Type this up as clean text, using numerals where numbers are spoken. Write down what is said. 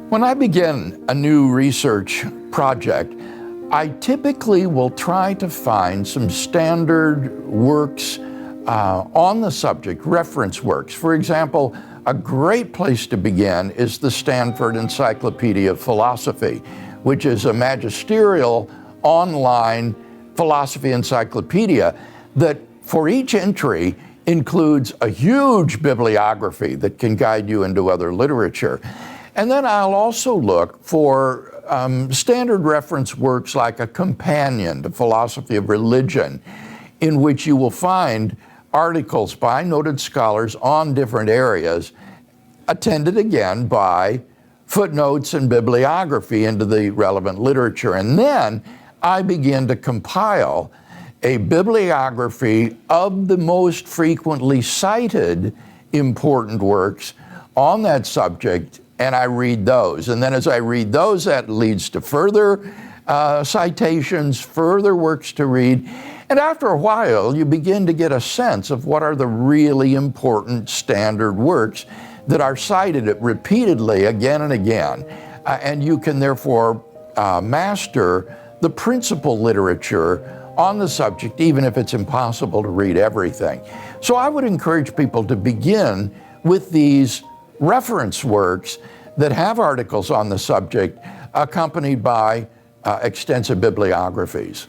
When I begin a new research project, I typically will try to find some standard works on the subject, reference works. For example, a great place to begin is the Stanford Encyclopedia of Philosophy, which is a magisterial online philosophy encyclopedia that for each entry includes a huge bibliography that can guide you into other literature. And then I'll also look for standard reference works like a companion to Philosophy of Religion, in which you will find articles by noted scholars on different areas, attended again by footnotes and bibliography into the relevant literature. And then I begin to compile a bibliography of the most frequently cited important works on that subject, and I read those. And then as I read those, that leads to further citations, further works to read. And after a while, you begin to get a sense of what are the really important standard works that are cited repeatedly again and again. And you can therefore master the principal literature on the subject, even if it's impossible to read everything. So I would encourage people to begin with these reference works that have articles on the subject accompanied by extensive bibliographies.